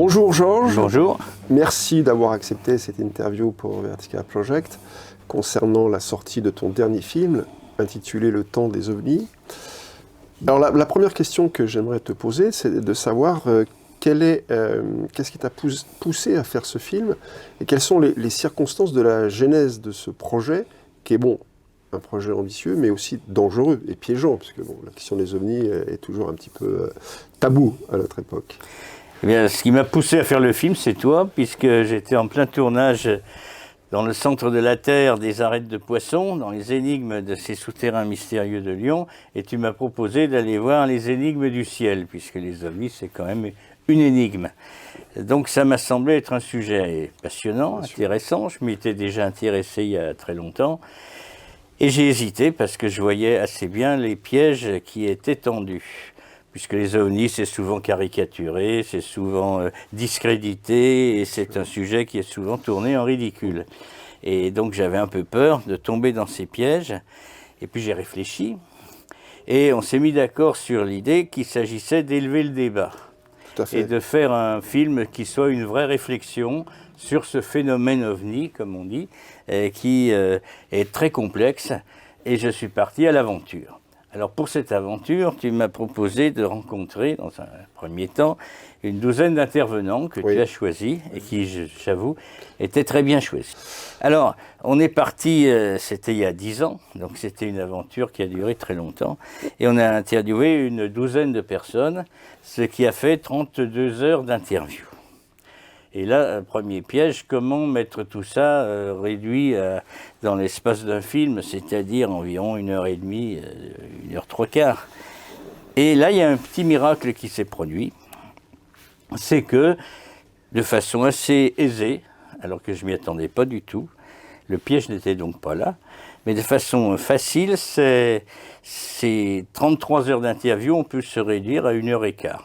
Bonjour Georges. Bonjour. Merci d'avoir accepté cette interview pour Vertical Project concernant la sortie de ton dernier film intitulé Le temps des ovnis. Alors la première question que j'aimerais te poser, c'est de savoir qu'est-ce qui t'a poussé à faire ce film et quelles sont les circonstances de la genèse de ce projet qui est un projet ambitieux mais aussi dangereux et piégeant parce que la question des ovnis est toujours un petit peu tabou à notre époque. Eh bien, ce qui m'a poussé à faire le film, c'est toi, puisque j'étais en plein tournage dans le centre de la Terre des arêtes de poissons, dans les énigmes de ces souterrains mystérieux de Lyon, et tu m'as proposé d'aller voir les énigmes du ciel, puisque les ovnis, c'est quand même une énigme. Donc ça m'a semblé être un sujet passionnant, intéressant. Je m'y étais déjà intéressé il y a très longtemps, et j'ai hésité parce que je voyais assez bien les pièges qui étaient tendus. Puisque les ovnis, c'est souvent caricaturé, c'est souvent discrédité, et c'est un sujet qui est souvent tourné en ridicule. Et donc j'avais un peu peur de tomber dans ces pièges, et puis j'ai réfléchi, et on s'est mis d'accord sur l'idée qu'il s'agissait d'élever le débat, et de faire un film qui soit une vraie réflexion sur ce phénomène ovni, comme on dit, qui est très complexe, et je suis parti à l'aventure. Alors pour cette aventure, tu m'as proposé de rencontrer, dans un premier temps, une douzaine d'intervenants que tu as choisis et qui, j'avoue, étaient très bien choisis. Alors, on est parti, c'était il y a 10 ans, donc c'était une aventure qui a duré très longtemps, et on a interviewé une douzaine de personnes, ce qui a fait 32 heures d'interview. Et là, premier piège, comment mettre tout ça réduit dans l'espace d'un film, c'est-à-dire environ 1h30, 1h75. Et là, il y a un petit miracle qui s'est produit, c'est que, de façon assez aisée, alors que je ne m'y attendais pas du tout, le piège n'était donc pas là, mais de façon facile, ces 33 heures d'interview, on peut se réduire à 1h15.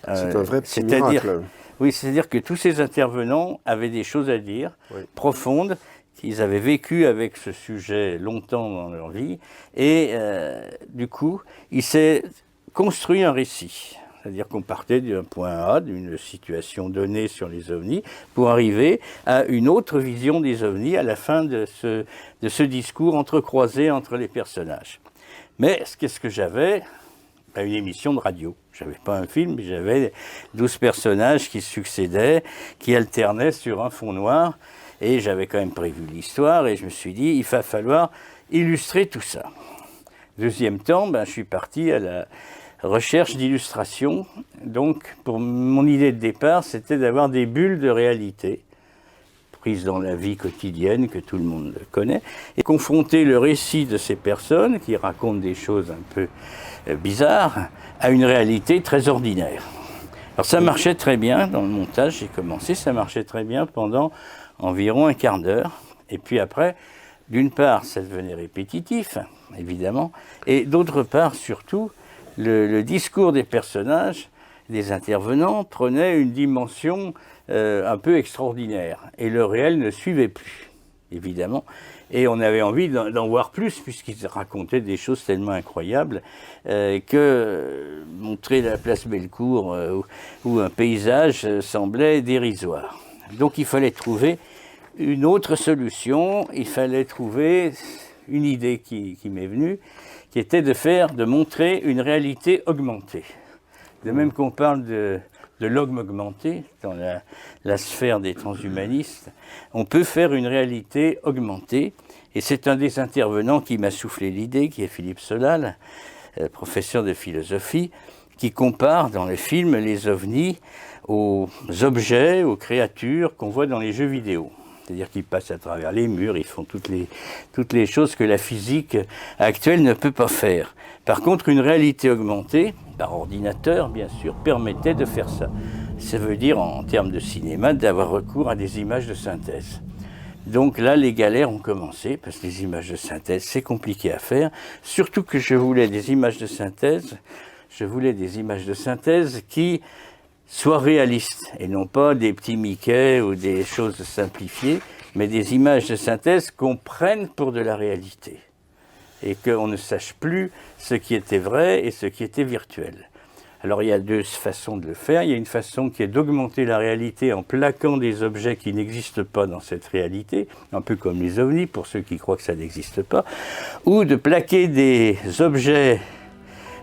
C'est un vrai petit miracle. Oui, c'est-à-dire que tous ces intervenants avaient des choses à dire, profondes, qu'ils avaient vécues avec ce sujet longtemps dans leur vie, et du coup, il s'est construit un récit. C'est-à-dire qu'on partait d'un point A, d'une situation donnée sur les ovnis, pour arriver à une autre vision des ovnis à la fin de ce discours entrecroisé entre les personnages. Mais qu'est-ce que j'avais ? Une émission de radio. Je n'avais pas un film, mais j'avais 12 personnages qui succédaient, qui alternaient sur un fond noir, et j'avais quand même prévu l'histoire, et je me suis dit, il va falloir illustrer tout ça. Deuxième temps, je suis parti à la recherche d'illustrations. Donc, pour mon idée de départ, c'était d'avoir des bulles de réalité, prises dans la vie quotidienne que tout le monde connaît, et confronter le récit de ces personnes qui racontent des choses un peu bizarres à une réalité très ordinaire. Alors ça marchait très bien dans le montage, j'ai commencé, ça marchait très bien pendant environ un quart d'heure, et puis après, d'une part, ça devenait répétitif, évidemment, et d'autre part, surtout, le discours des personnages, des intervenants, prenait une dimension un peu extraordinaire, et le réel ne suivait plus, évidemment, et on avait envie d'en voir plus, puisqu'ils racontaient des choses tellement incroyables que montrer la place Bellecour ou un paysage semblait dérisoire. Donc il fallait trouver une autre solution, il fallait trouver une idée qui m'est venue, qui était de montrer une réalité augmentée. De même qu'on parle de l'homme augmenté dans la sphère des transhumanistes, on peut faire une réalité augmentée. Et c'est un des intervenants qui m'a soufflé l'idée, qui est Philippe Solal, professeur de philosophie, qui compare dans le film les ovnis aux objets, aux créatures qu'on voit dans les jeux vidéo. C'est-à-dire qu'ils passent à travers les murs, ils font toutes les choses que la physique actuelle ne peut pas faire. Par contre, une réalité augmentée, par ordinateur bien sûr, permettait de faire ça. Ça veut dire, en termes de cinéma, d'avoir recours à des images de synthèse. Donc là, les galères ont commencé, parce que les images de synthèse, c'est compliqué à faire, surtout que je voulais des images de synthèse qui soient réalistes, et non pas des petits Mickey ou des choses simplifiées, mais des images de synthèse qu'on prenne pour de la réalité, et qu'on ne sache plus ce qui était vrai et ce qui était virtuel. Alors il y a deux façons de le faire. Il y a une façon qui est d'augmenter la réalité en plaquant des objets qui n'existent pas dans cette réalité, un peu comme les ovnis pour ceux qui croient que ça n'existe pas, ou de plaquer des objets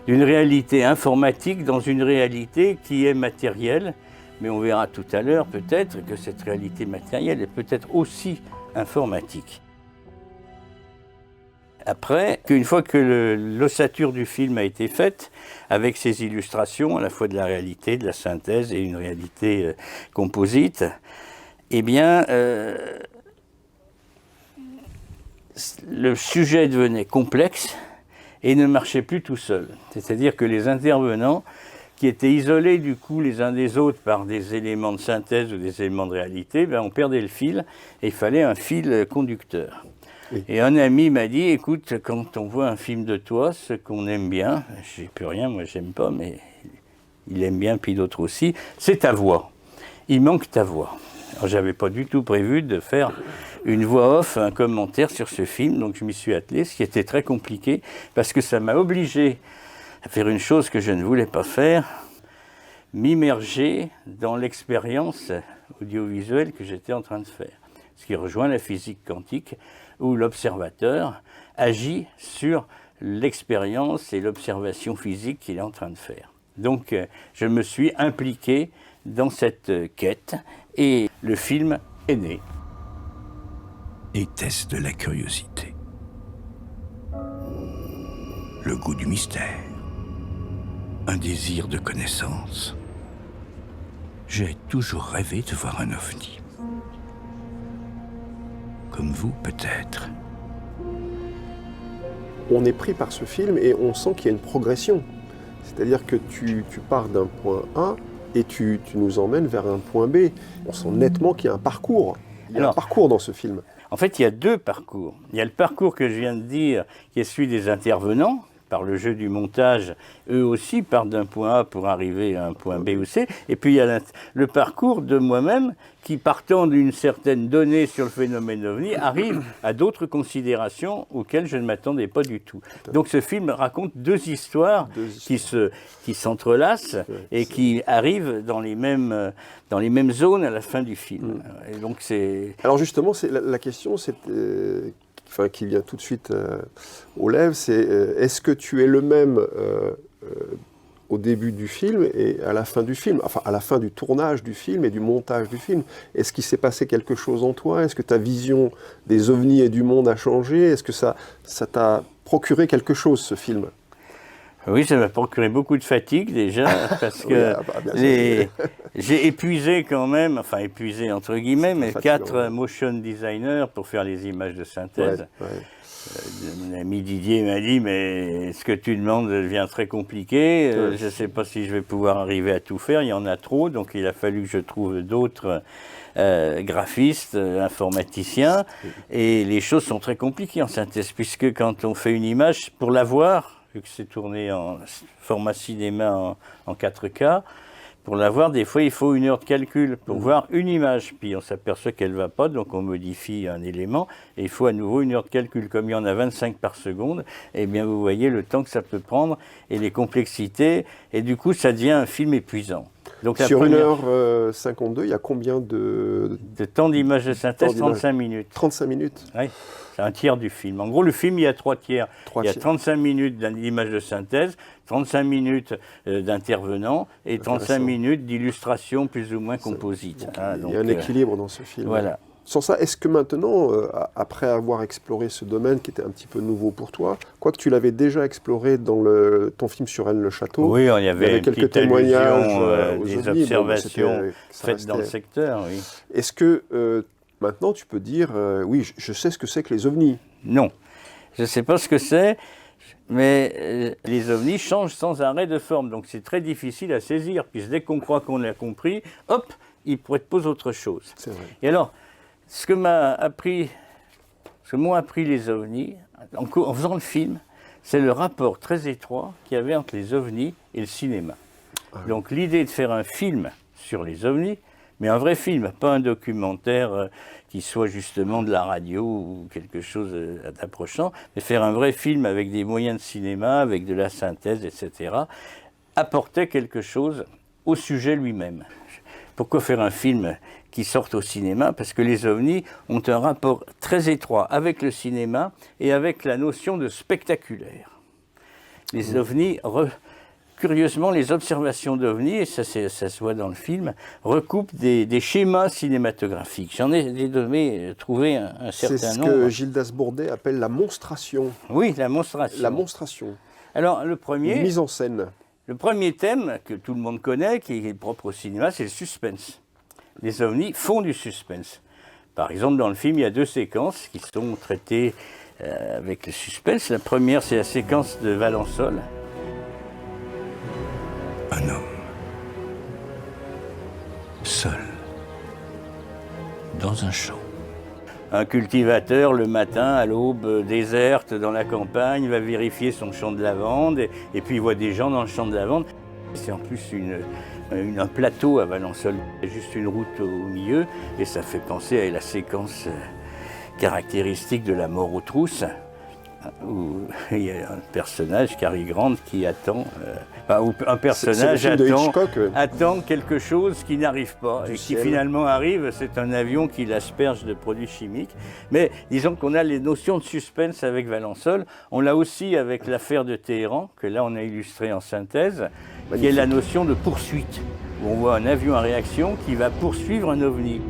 d'une réalité informatique dans une réalité qui est matérielle. Mais on verra tout à l'heure peut-être que cette réalité matérielle est peut-être aussi informatique. Après, qu'une fois que l'ossature du film a été faite, avec ses illustrations, à la fois de la réalité, de la synthèse et une réalité composite, eh bien, le sujet devenait complexe et ne marchait plus tout seul. C'est-à-dire que les intervenants, qui étaient isolés du coup les uns des autres par des éléments de synthèse ou des éléments de réalité, ben, on perdait le fil et il fallait un fil conducteur. Oui. Et un ami m'a dit, écoute, quand on voit un film de toi, ce qu'on aime bien, j'ai plus rien, moi j'aime pas, mais il aime bien, puis d'autres aussi, c'est ta voix. Il manque ta voix. Alors j'avais pas du tout prévu de faire une voix off, un commentaire sur ce film, donc je m'y suis attelé, ce qui était très compliqué, parce que ça m'a obligé à faire une chose que je ne voulais pas faire, m'immerger dans l'expérience audiovisuelle que j'étais en train de faire. Ce qui rejoint la physique quantique, où l'observateur agit sur l'expérience et l'observation physique qu'il est en train de faire. Donc je me suis impliqué dans cette quête et le film est né. Était-ce de la curiosité? Le goût du mystère? Un désir de connaissance? J'ai toujours rêvé de voir un ovni. Comme vous, peut-être. On est pris par ce film et on sent qu'il y a une progression. C'est-à-dire que tu pars d'un point A et tu nous emmènes vers un point B. On sent nettement qu'il y a un parcours. Il y a un parcours dans ce film. En fait, il y a deux parcours. Il y a le parcours que je viens de dire, qui est celui des intervenants. Par le jeu du montage, eux aussi partent d'un point A pour arriver à un point B ou C. Et puis il y a le parcours de moi-même qui, partant d'une certaine donnée sur le phénomène ovni, arrive à d'autres considérations auxquelles je ne m'attendais pas du tout. Donc ce film raconte deux histoires qui s'entrelacent et qui arrivent dans les mêmes zones à la fin du film. Et donc c'est... Alors justement, la question, c'est... qui vient tout de suite aux lèvres, c'est est-ce que tu es le même au début du film et à la fin du film, enfin à la fin du tournage du film et du montage du film? Est-ce qu'il s'est passé quelque chose en toi? Est-ce que ta vision des ovnis et du monde a changé? Est-ce que ça t'a procuré quelque chose, ce film? Oui, ça m'a procuré beaucoup de fatigue déjà, parce que j'ai épuisé quand même, enfin épuisé entre guillemets, mais 4 motion designers pour faire les images de synthèse. Mon ami Didier m'a dit, mais ce que tu demandes devient très compliqué, je ne sais pas si je vais pouvoir arriver à tout faire, il y en a trop, donc il a fallu que je trouve d'autres graphistes, informaticiens, et les choses sont très compliquées en synthèse, puisque quand on fait une image, pour la voir, vu que c'est tourné en format cinéma en 4K, pour la voir, des fois, il faut 1 heure de calcul pour voir une image. Puis on s'aperçoit qu'elle ne va pas, donc on modifie un élément, et il faut à nouveau 1 heure de calcul. Comme il y en a 25 par seconde, eh bien vous voyez le temps que ça peut prendre, et les complexités, et du coup, ça devient un film épuisant. Donc, sur 1h52, il y a combien de temps d'image de synthèse? 35 minutes. 35 minutes? Oui. C'est un tiers du film. En gros, le film, il y a 3 tiers. Il y a 35 minutes d'image de synthèse, 35 minutes d'intervenants et 35 minutes d'illustration plus ou moins composite. Il y a un équilibre dans ce film. Voilà. Sans ça, est-ce que maintenant, après avoir exploré ce domaine qui était un petit peu nouveau pour toi, quoique tu l'avais déjà exploré dans ton film sur Rennes le Château, oui, il y avait quelques témoignages, des observations faites dans le secteur. Oui. Est-ce que maintenant tu peux dire, oui, je sais ce que c'est que les ovnis? Non, je ne sais pas ce que c'est, mais les ovnis changent sans arrêt de forme, donc c'est très difficile à saisir, puisque dès qu'on croit qu'on l'a compris, hop, ils proposent autre chose. C'est vrai. Et alors, ce que m'ont appris les ovnis, en faisant le film, c'est le rapport très étroit qu'il y avait entre les ovnis et le cinéma. Donc l'idée de faire un film sur les ovnis, mais un vrai film, pas un documentaire qui soit justement de la radio ou quelque chose d'approchant, mais faire un vrai film avec des moyens de cinéma, avec de la synthèse, etc., apportait quelque chose au sujet lui-même. Pourquoi faire un film qui sorte au cinéma? Parce que les ovnis ont un rapport très étroit avec le cinéma et avec la notion de spectaculaire. Les ovnis, curieusement, les observations d'ovnis, et ça se voit dans le film, recoupent des schémas cinématographiques. J'en ai trouvé un certain nombre. C'est ce que Gildas Bourdet appelle la monstration. Oui, la monstration. La monstration. Alors, le premier... Une mise en scène. Le premier thème que tout le monde connaît, qui est propre au cinéma, c'est le suspense. Les ovnis font du suspense. Par exemple, dans le film, il y a 2 séquences qui sont traitées avec le suspense. La première, c'est la séquence de Valençol. Un homme, seul, dans un champ. Un cultivateur, le matin, à l'aube déserte dans la campagne, va vérifier son champ de lavande et puis il voit des gens dans le champ de lavande. C'est en plus un plateau à Valençol, juste une route au milieu et ça fait penser à la séquence caractéristique de La mort aux trousses, où il y a un personnage, Cary Grant, qui attend, où un personnage attend quelque chose qui n'arrive pas et qui finalement arrive. C'est un avion qui l'asperge de produits chimiques. Mais disons qu'on a les notions de suspense avec Valençol. On l'a aussi avec l'affaire de Téhéran, que là on a illustré en synthèse, qui est la notion de poursuite, où on voit un avion à réaction qui va poursuivre un ovni.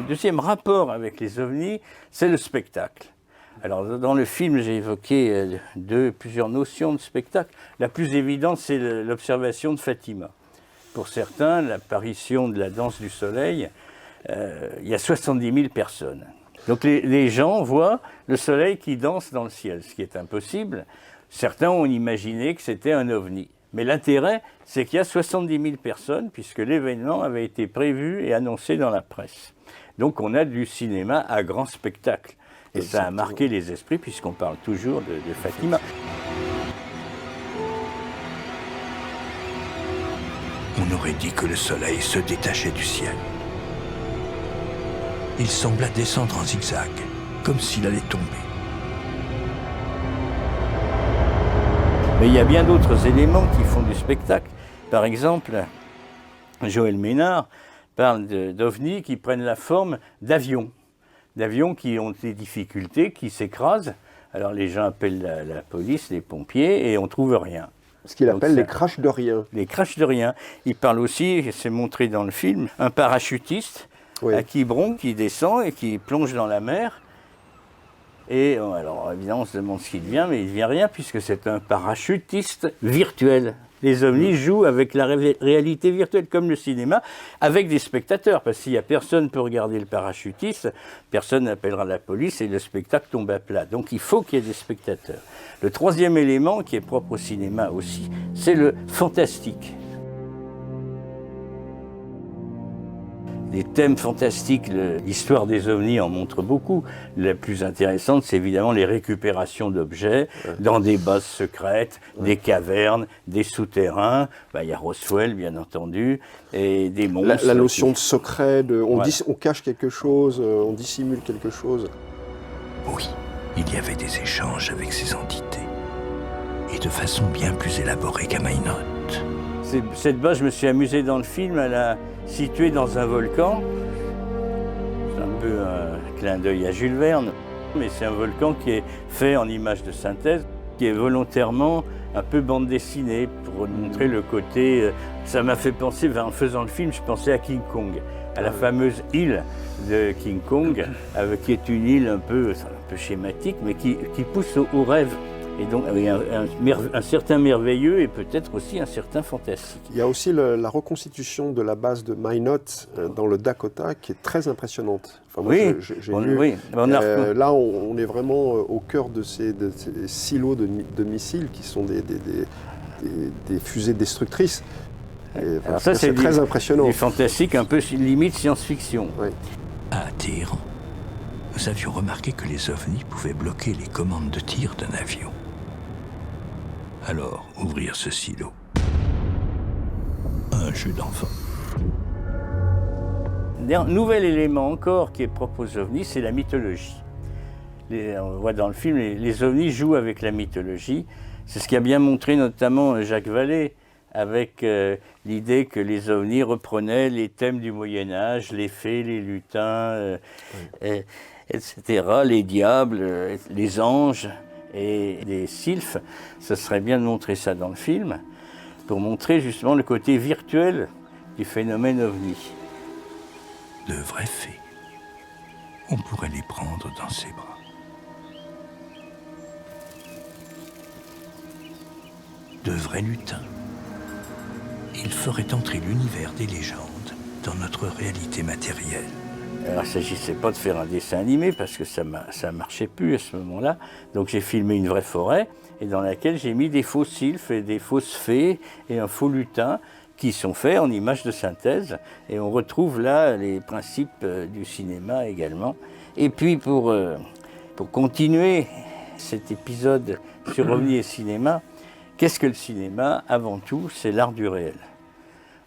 Le deuxième rapport avec les ovnis, c'est le spectacle. Alors, dans le film, j'ai évoqué plusieurs notions de spectacle. La plus évidente, c'est l'observation de Fatima. Pour certains, l'apparition de la danse du soleil, il y a 70 000 personnes. Donc les gens voient le soleil qui danse dans le ciel, ce qui est impossible. Certains ont imaginé que c'était un ovni. Mais l'intérêt, c'est qu'il y a 70 000 personnes, puisque l'événement avait été prévu et annoncé dans la presse. Donc on a du cinéma à grand spectacle. Et ça a marqué les esprits, puisqu'on parle toujours de Fatima. On aurait dit que le soleil se détachait du ciel. Il sembla descendre en zigzag, comme s'il allait tomber. Mais il y a bien d'autres éléments qui font du spectacle. Par exemple, Joël Ménard parle d'ovnis qui prennent la forme d'avions. D'avions qui ont des difficultés, qui s'écrasent. Alors les gens appellent la police, les pompiers, et on ne trouve rien. Ce qu'il appelle les crashs de rien. Les crashs de rien. Il parle aussi, et c'est montré dans le film, un parachutiste à Quiberon qui descend et qui plonge dans la mer. Et alors évidemment on se demande ce qu'il devient, mais il ne devient rien puisque c'est un parachutiste virtuel. Les ovnis jouent avec la réalité virtuelle, comme le cinéma, avec des spectateurs. Parce que s'il n'y a personne pour regarder le parachutiste, personne n'appellera la police et le spectacle tombe à plat. Donc il faut qu'il y ait des spectateurs. Le troisième élément, qui est propre au cinéma aussi, c'est le fantastique. Les thèmes fantastiques, l'histoire des ovnis en montre beaucoup. La plus intéressante, c'est évidemment les récupérations d'objets dans des bases secrètes, des cavernes, des souterrains. Il y a Roswell, bien entendu, et des monstres. La notion de secret, on cache quelque chose, on dissimule quelque chose. Oui, il y avait des échanges avec ces entités, et de façon bien plus élaborée qu'à Mainotte. Cette base, je me suis amusé dans le film, elle a située dans un volcan. C'est un peu un clin d'œil à Jules Verne, mais c'est un volcan qui est fait en images de synthèse, qui est volontairement un peu bande dessinée pour montrer le côté. Ça m'a fait penser, en faisant le film, je pensais à King Kong, à la fameuse île de King Kong, qui est une île un peu schématique, mais qui pousse au rêve. Et donc avec un certain merveilleux et peut-être aussi un certain fantastique. Il y a aussi la reconstitution de la base de Mainotte dans le Dakota qui est très impressionnante. Enfin, moi, là, on est vraiment au cœur de ces silos de missiles qui sont des fusées destructrices. Alors ça, c'est très impressionnant. Du fantastique, un peu limite science-fiction. Oui. À Téhéran, nous avions remarqué que les ovnis pouvaient bloquer les commandes de tir d'un avion. Alors, ouvrir ce silo. Un jeu d'enfant. Un nouvel élément encore qui est propre aux ovnis, c'est la mythologie. on voit dans le film, les ovnis jouent avec la mythologie. C'est ce qui a bien montré notamment Jacques Vallée, avec l'idée que les ovnis reprenaient les thèmes du Moyen-Âge, les fées, les lutins, etc., les diables, les anges et les sylphes. Ce serait bien de montrer ça dans le film, pour montrer justement le côté virtuel du phénomène ovni. De vrais fées. On pourrait les prendre dans ses bras. De vrais lutins. Ils feraient entrer l'univers des légendes dans notre réalité matérielle. Alors, il ne s'agissait pas de faire un dessin animé parce que ça ne marchait plus à ce moment-là. Donc j'ai filmé une vraie forêt et dans laquelle j'ai mis des faux sylphes et des fausses fées et un faux lutin qui sont faits en images de synthèse. Et on retrouve là les principes du cinéma également. Et puis pour continuer cet épisode sur ovnis et cinéma, qu'est-ce que le cinéma? Avant tout, c'est l'art du réel.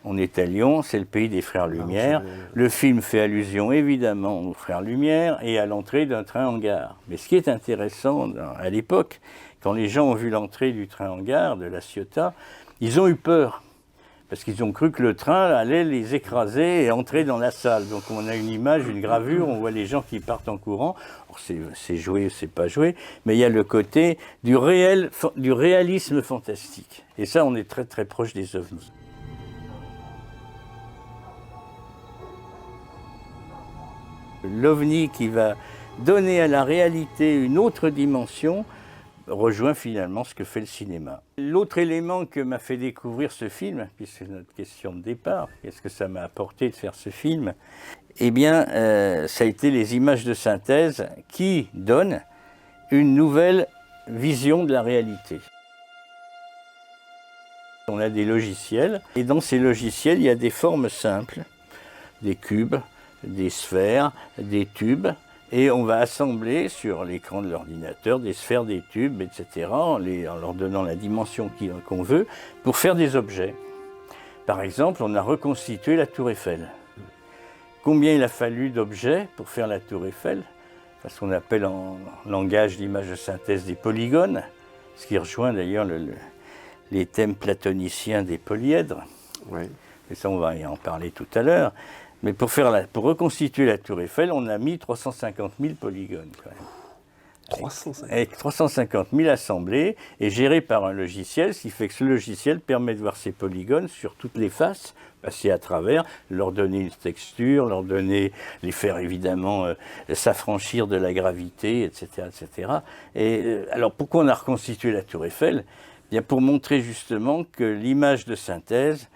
On est à Lyon, c'est le pays des Frères Lumière. Le film fait allusion évidemment aux Frères Lumière et à l'entrée d'un train en gare. Mais ce qui est intéressant à l'époque, quand les gens ont vu l'entrée du train en gare, de la Ciotat, ils ont eu peur. Parce qu'ils ont cru que le train allait les écraser et entrer dans la salle. Donc on a une image, une gravure, on voit les gens qui partent en courant. C'est joué, c'est pas joué, mais il y a le côté du réalisme fantastique. Et ça, on est très très proche des ovnis. L'ovni qui va donner à la réalité une autre dimension rejoint finalement ce que fait le cinéma. L'autre élément que m'a fait découvrir ce film, puisque c'est notre question de départ, qu'est-ce que ça m'a apporté de faire ce film? Eh bien, ça a été les images de synthèse qui donnent une nouvelle vision de la réalité. On a des logiciels, et dans ces logiciels, il y a des formes simples, des cubes, des sphères, des tubes, et on va assembler sur l'écran de l'ordinateur des sphères, des tubes, etc., en leur donnant la dimension qu'on veut, pour faire des objets. Par exemple, on a reconstitué la Tour Eiffel. Combien il a fallu d'objets pour faire la Tour Eiffel? Ce qu'on appelle en langage d'image de synthèse des polygones, ce qui rejoint d'ailleurs les thèmes platoniciens des polyèdres. Oui. Et ça, on va y en parler tout à l'heure. Mais pour reconstituer la Tour Eiffel, on a mis 350 000 polygones. Quand même. 350 000 assemblés et gérés par un logiciel, ce qui fait que ce logiciel permet de voir ces polygones sur toutes les faces, passer à travers, leur donner une texture, les faire évidemment s'affranchir de la gravité, etc. etc. Et alors pourquoi on a reconstitué la Tour Eiffel? Bien pour montrer justement que l'image de synthèse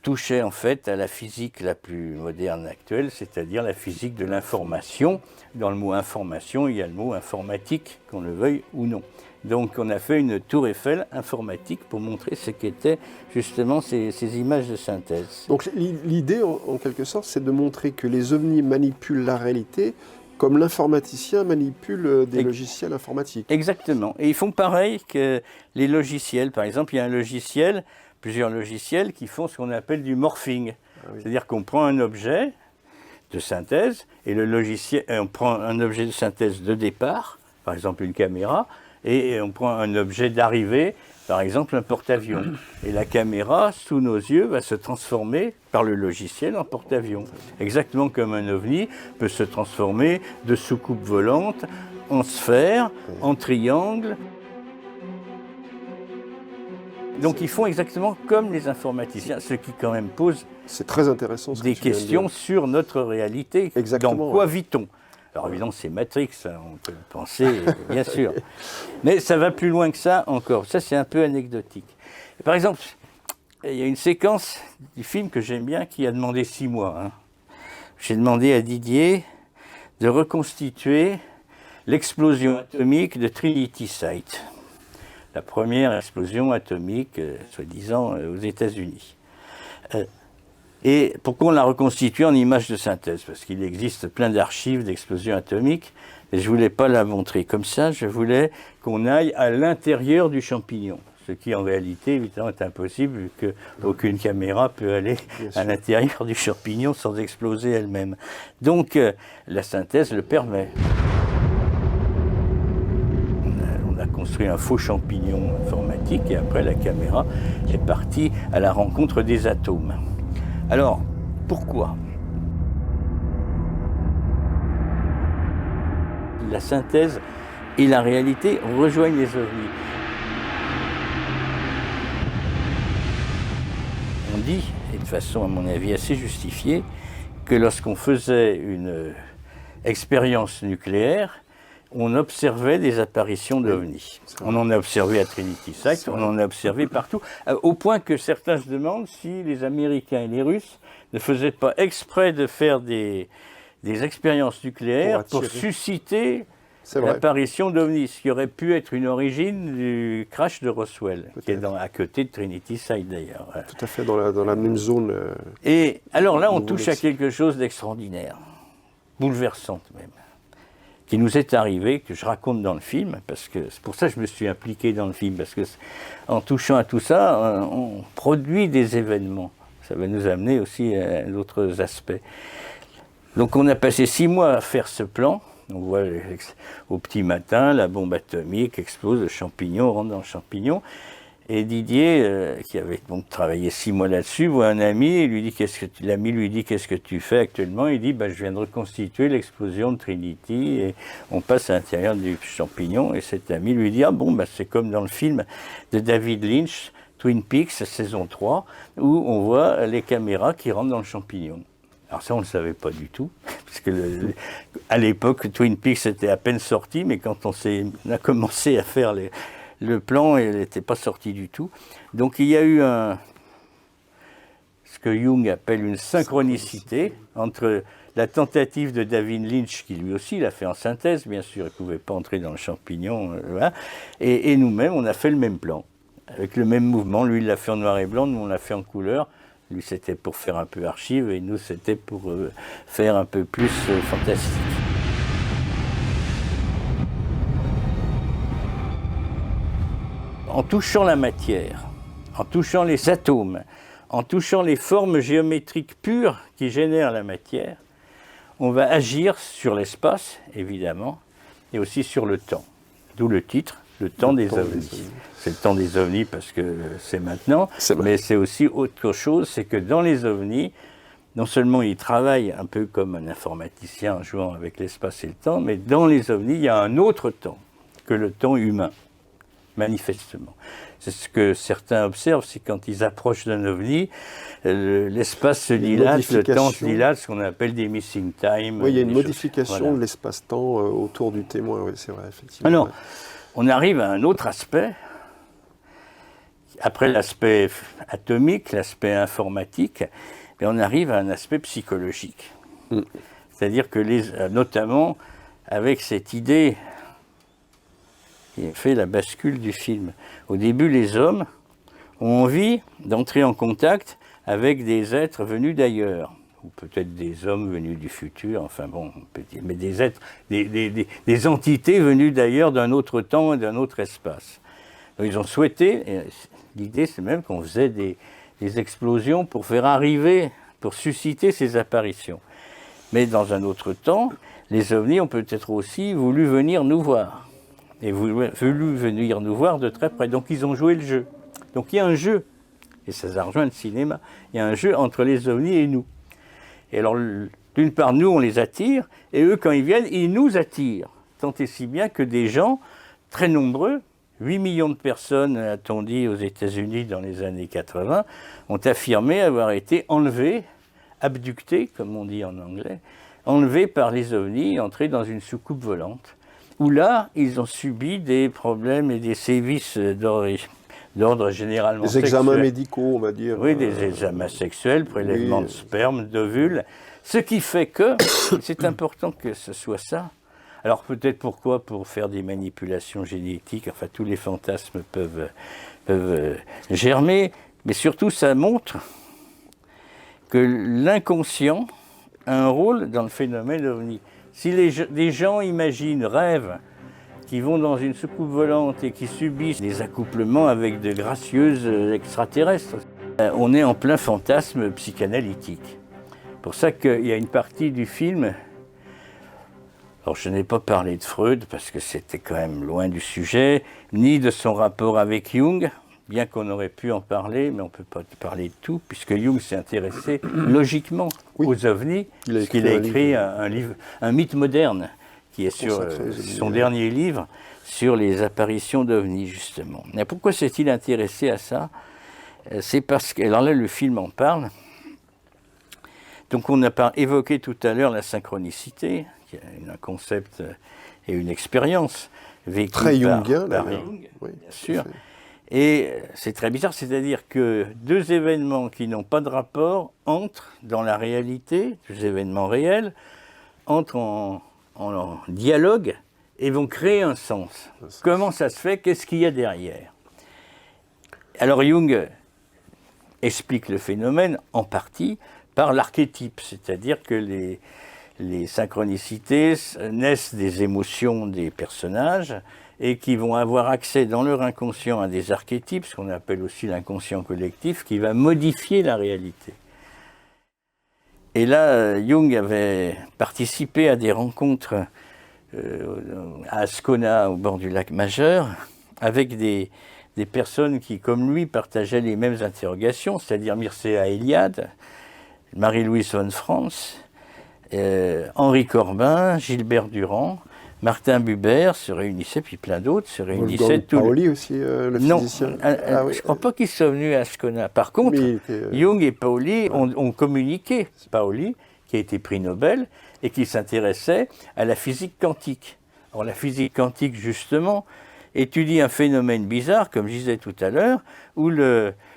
touchait en fait à la physique la plus moderne actuelle, c'est-à-dire la physique de l'information. Dans le mot information, il y a le mot informatique, qu'on le veuille ou non. Donc on a fait une tour Eiffel informatique pour montrer ce qu'étaient justement ces images de synthèse. Donc l'idée, en quelque sorte, c'est de montrer que les ovnis manipulent la réalité comme l'informaticien manipule des logiciels informatiques. Exactement. Et ils font pareil que les logiciels. Par exemple, il y a plusieurs logiciels qui font ce qu'on appelle du morphing. Ah oui. C'est-à-dire qu'on prend un objet de synthèse et on prend un objet de synthèse de départ, par exemple une caméra, et on prend un objet d'arrivée, par exemple un porte-avions. Et la caméra, sous nos yeux, va se transformer par le logiciel en porte-avions. Exactement comme un ovni peut se transformer de soucoupe volante en sphère, en triangle. Donc ils font exactement comme les informaticiens, ce qui quand même pose très intéressant, des questions sur notre réalité. Exactement, dans quoi vit-on? Alors évidemment c'est Matrix, on peut le penser, bien sûr. Mais ça va plus loin que ça encore, ça c'est un peu anecdotique. Par exemple, il y a une séquence du film que j'aime bien qui a demandé 6 mois. J'ai demandé à Didier de reconstituer l'explosion atomique de Trinity Site. La première explosion atomique, soi-disant, aux États-Unis. Et pourquoi on l'a reconstituée en image de synthèse? Parce qu'il existe plein d'archives d'explosions atomiques, et je ne voulais pas la montrer comme ça, je voulais qu'on aille à l'intérieur du champignon. Ce qui, en réalité, évidemment, est impossible, vu qu'aucune caméra peut aller à l'intérieur du champignon sans exploser elle-même. Donc, la synthèse le permet. construit un faux champignon informatique et après la caméra est partie à la rencontre des atomes. Alors, pourquoi ? La synthèse et la réalité rejoignent les ovnis. On dit, et de façon à mon avis assez justifiée, que lorsqu'on faisait une expérience nucléaire, on observait des apparitions d'ovnis. On en a observé à Trinity Site, on en a observé partout, au point que certains se demandent si les Américains et les Russes ne faisaient pas exprès de faire des expériences nucléaires pour susciter l'apparition d'ovnis, ce qui aurait pu être une origine du crash de Roswell, qui est à côté de Trinity Site d'ailleurs. Tout à fait, dans la même zone. Et alors là, on touche à quelque chose d'extraordinaire, bouleversante même, qui nous est arrivé, que je raconte dans le film, parce que c'est pour ça que je me suis impliqué dans le film, parce que en touchant à tout ça, on produit des événements. Ça va nous amener aussi à d'autres aspects. Donc on a passé 6 mois à faire ce plan. On voit au petit matin la bombe atomique explose, le champignon rentre dans le champignon. Et Didier, qui avait donc travaillé 6 mois là-dessus, voit un ami et lui dit l'ami lui dit qu'est-ce que tu fais actuellement? Il dit je viens de reconstituer l'explosion de Trinity et on passe à l'intérieur du champignon. Et cet ami lui dit c'est comme dans le film de David Lynch, Twin Peaks saison 3, où on voit les caméras qui rentrent dans le champignon. Alors ça, on ne le savait pas du tout, parce que à l'époque, Twin Peaks était à peine sorti, mais quand on a commencé à faire le plan, il n'était pas sorti du tout. Donc il y a eu ce que Jung appelle une synchronicité entre la tentative de David Lynch, qui lui aussi l'a fait en synthèse, bien sûr, il ne pouvait pas entrer dans le champignon, et nous-mêmes, on a fait le même plan, avec le même mouvement. Lui, il l'a fait en noir et blanc, nous, on l'a fait en couleur. Lui, c'était pour faire un peu archive, et nous, c'était pour faire un peu plus fantastique. En touchant la matière, en touchant les atomes, en touchant les formes géométriques pures qui génèrent la matière, on va agir sur l'espace, évidemment, et aussi sur le temps. D'où le titre, le temps des ovnis. C'est le temps des ovnis parce que c'est maintenant, mais c'est aussi autre chose, c'est que dans les ovnis, non seulement ils travaillent un peu comme un informaticien en jouant avec l'espace et le temps, mais dans les ovnis, il y a un autre temps que le temps humain, manifestement. C'est ce que certains observent, c'est quand ils approchent d'un ovni, l'espace se dilate, le temps se dilate, ce qu'on appelle des missing time. Oui, il y a une modification de l'espace-temps autour du témoin, oui, c'est vrai, effectivement. Alors, on arrive à un autre aspect, après l'aspect atomique, l'aspect informatique, et on arrive à un aspect psychologique. C'est-à-dire que, notamment avec cette idée qui a fait la bascule du film. Au début, les hommes ont envie d'entrer en contact avec des êtres venus d'ailleurs, ou peut-être des hommes venus du futur, enfin bon, mais des êtres, des entités venues d'ailleurs d'un autre temps et d'un autre espace. Donc, ils ont souhaité, l'idée c'est même qu'on faisait des explosions pour faire arriver, pour susciter ces apparitions. Mais dans un autre temps, les ovnis ont peut-être aussi voulu venir nous voir. Et voulu venir nous voir de très près. Donc ils ont joué le jeu. Donc il y a un jeu, et ça rejoint le cinéma, il y a un jeu entre les ovnis et nous. Et alors, d'une part, nous, on les attire, et eux, quand ils viennent, ils nous attirent. Tant et si bien que des gens très nombreux, 8 millions de personnes, a-t-on dit, aux États-Unis dans les années 80, ont affirmé avoir été enlevés, abductés, comme on dit en anglais, enlevés par les ovnis, entrés dans une soucoupe volante, où là, ils ont subi des problèmes et des sévices d'ordre généralement des sexuel. Examens médicaux, on va dire. Oui, des examens sexuels, prélèvement de sperme, d'ovules. Ce qui fait que c'est important que ce soit ça. Alors peut-être pourquoi? Pour faire des manipulations génétiques, enfin tous les fantasmes peuvent germer, mais surtout ça montre que l'inconscient a un rôle dans le phénomène ovni. Si des gens imaginent, rêvent, qui vont dans une soucoupe volante et qui subissent des accouplements avec de gracieuses extraterrestres, on est en plein fantasme psychanalytique. C'est pour ça qu'il y a une partie du film, Alors je n'ai pas parlé de Freud parce que c'était quand même loin du sujet, ni de son rapport avec Jung, bien qu'on aurait pu en parler, mais on ne peut pas parler de tout, puisque Jung s'est intéressé logiquement aux ovnis, parce qu'il a écrit un mythe moderne, qui est sur son dernier livre, sur les apparitions d'ovnis, justement. Mais pourquoi s'est-il intéressé à ça? C'est parce que, alors là, le film en parle. Donc on a évoqué tout à l'heure la synchronicité, qui est un concept et une expérience vécue très jungien, par Jung, oui, bien sûr. Et c'est très bizarre, c'est-à-dire que deux événements qui n'ont pas de rapport entrent dans la réalité, deux événements réels, entrent en dialogue et vont créer un sens. Comment ça se fait? Qu'est-ce qu'il y a derrière? Alors Jung explique le phénomène en partie par l'archétype, c'est-à-dire que les synchronicités naissent des émotions des personnages et qui vont avoir accès dans leur inconscient à des archétypes, ce qu'on appelle aussi l'inconscient collectif, qui va modifier la réalité. Et là, Jung avait participé à des rencontres à Ascona, au bord du lac Majeur, avec des personnes qui, comme lui, partageaient les mêmes interrogations, c'est-à-dire Mircea Eliade, Marie-Louise von Franz, Henri Corbin, Gilbert Durand, Martin Buber se réunissaient, puis plein d'autres se réunissaient. Paoli aussi, le physicien. Non, je ne crois pas qu'ils soient venus à Ascona. Par contre, Jung et Paoli ont communiqué. Paoli, qui a été prix Nobel, et qui s'intéressait à la physique quantique. Alors la physique quantique, justement, étudie un phénomène bizarre, comme je disais tout à l'heure, où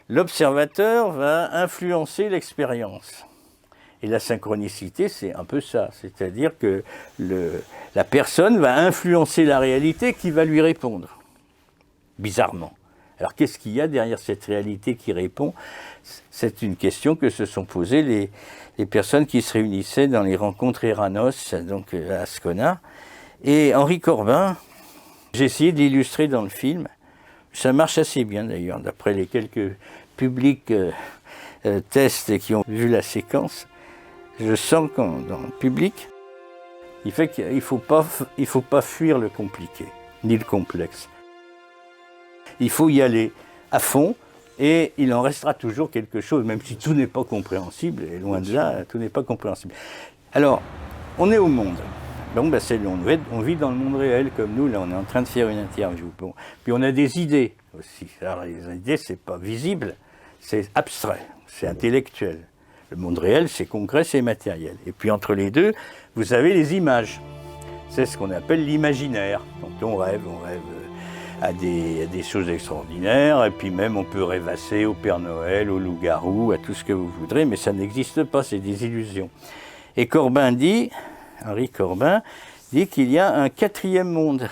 l'observateur va influencer l'expérience. Et la synchronicité, c'est un peu ça, c'est-à-dire que la personne va influencer la réalité qui va lui répondre, bizarrement. Alors qu'est-ce qu'il y a derrière cette réalité qui répond? C'est une question que se sont posées les personnes qui se réunissaient dans les rencontres Eranos, donc à Ascona. Et Henri Corbin, j'ai essayé d'illustrer dans le film, ça marche assez bien d'ailleurs, d'après les quelques publics tests qui ont vu la séquence. Je sens que dans le public, il fait qu'il ne faut pas fuir le compliqué, ni le complexe. Il faut y aller à fond, et il en restera toujours quelque chose, même si tout n'est pas compréhensible, et loin de là, tout n'est pas compréhensible. Alors, on est au monde. Bon, ben on vit dans le monde réel, comme nous, là, on est en train de faire une interview. Bon. Puis on a des idées aussi. Alors, les idées, c'est pas visible, c'est abstrait, c'est intellectuel. Le monde réel, c'est concret, c'est matériel. Et puis entre les deux, vous avez les images. C'est ce qu'on appelle l'imaginaire. Donc on rêve à des choses extraordinaires, et puis même on peut rêvasser au Père Noël, au loup-garou, à tout ce que vous voudrez, mais ça n'existe pas, c'est des illusions. Et Henri Corbin dit qu'il y a un quatrième monde,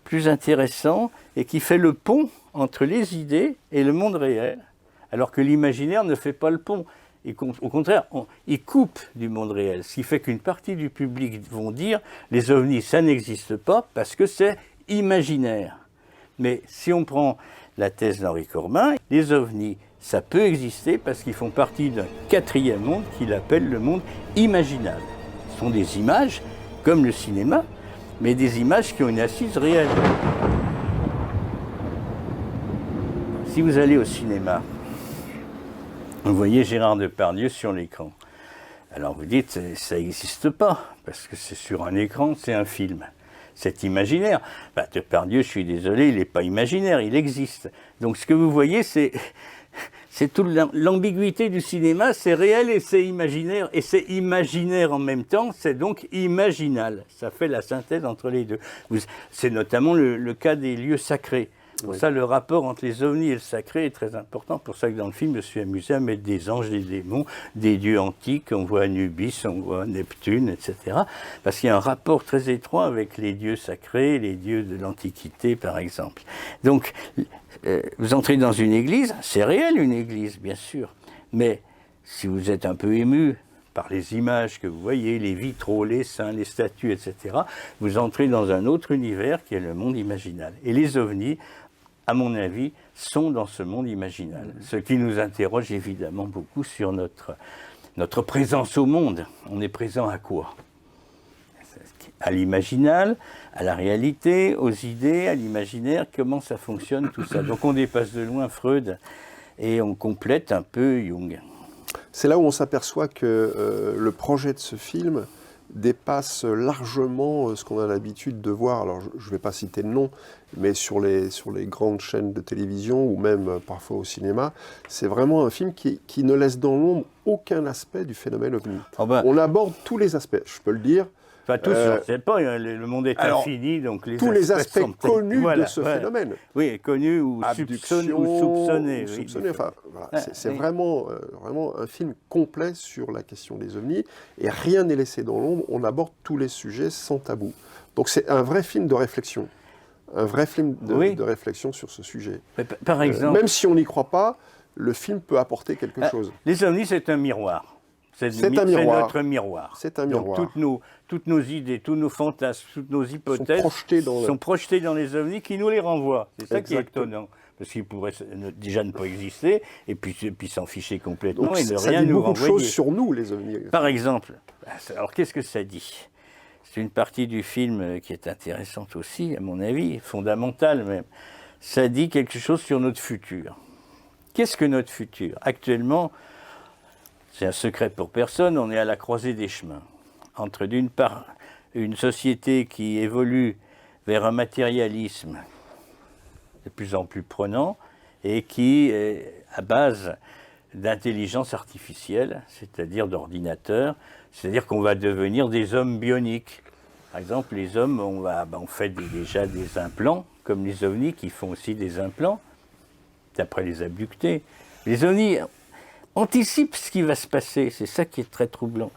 plus intéressant, et qui fait le pont entre les idées et le monde réel, alors que l'imaginaire ne fait pas le pont. Et au contraire, il coupe du monde réel, ce qui fait qu'une partie du public vont dire les ovnis, ça n'existe pas parce que c'est imaginaire. Mais si on prend la thèse d'Henri Corbin, les ovnis, ça peut exister parce qu'ils font partie d'un quatrième monde qu'il appelle le monde imaginal. Ce sont des images, comme le cinéma, mais des images qui ont une assise réelle. Si vous allez au cinéma, vous voyez Gérard Depardieu sur l'écran. Alors vous dites, ça n'existe pas, parce que c'est sur un écran, c'est un film. C'est imaginaire. Ben, Depardieu, je suis désolé, il n'est pas imaginaire, il existe. Donc ce que vous voyez, c'est toute l'ambiguïté du cinéma, c'est réel et c'est imaginaire. Et c'est imaginaire en même temps, c'est donc imaginal. Ça fait la synthèse entre les deux. C'est notamment le cas des lieux sacrés. Pour ça, le rapport entre les ovnis et le sacré est très important. Pour ça que dans le film, je me suis amusé à mettre des anges, des démons, des dieux antiques. On voit Anubis, on voit Neptune, etc. Parce qu'il y a un rapport très étroit avec les dieux sacrés, les dieux de l'Antiquité, par exemple. Donc, vous entrez dans une église, c'est réel une église, bien sûr. Mais si vous êtes un peu ému par les images que vous voyez, les vitraux, les saints, les statues, etc., vous entrez dans un autre univers qui est le monde imaginal. Et les ovnis, à mon avis, sont dans ce monde imaginal. Ce qui nous interroge évidemment beaucoup sur notre présence au monde. On est présent à quoi? à l'imaginal, à la réalité, aux idées, à l'imaginaire, comment ça fonctionne tout ça. Donc on dépasse de loin Freud et on complète un peu Jung. C'est là où on s'aperçoit que le projet de ce film dépasse largement ce qu'on a l'habitude de voir. Alors je ne vais pas citer le nom, mais sur les grandes chaînes de télévision ou même parfois au cinéma, c'est vraiment un film qui ne laisse dans l'ombre aucun aspect du phénomène OVNI. Oh ben, on aborde tous les aspects, je peux le dire. Enfin, tous, on ne sait pas, le monde est infini, donc tous les aspects connus voilà, de ce phénomène. Oui, connus ou soupçonnés. Oui. Enfin, voilà, c'est vraiment un film complet sur la question des ovnis, et rien n'est laissé dans l'ombre, on aborde tous les sujets sans tabou. Donc c'est un vrai film de réflexion, de réflexion sur ce sujet. Par exemple, même si on n'y croit pas, le film peut apporter quelque chose. Les ovnis, c'est un miroir. C'est notre miroir. C'est un miroir. Donc toutes nos idées, tous nos fantasmes, toutes nos hypothèses sont projetées dans les ovnis qui nous les renvoient. C'est ça qui est étonnant. Parce qu'ils pourraient déjà ne pas exister et puis s'en ficher complètement. Donc, et ne ça rien dit nous beaucoup de renvoyer. choses sur nous, les ovnis. Par exemple, alors qu'est-ce que ça dit? C'est une partie du film qui est intéressante aussi, à mon avis, fondamentale même. Ça dit quelque chose sur notre futur. Qu'est-ce que notre futur? Actuellement, c'est un secret pour personne, on est à la croisée des chemins. Entre d'une part, une société qui évolue vers un matérialisme de plus en plus prenant et qui est à base d'intelligence artificielle, c'est-à-dire d'ordinateurs, c'est-à-dire qu'on va devenir des hommes bioniques. Par exemple, les hommes, on fait déjà des implants, comme les ovnis qui font aussi des implants, d'après les abductés. Les ovnis anticipent ce qui va se passer, c'est ça qui est très troublant.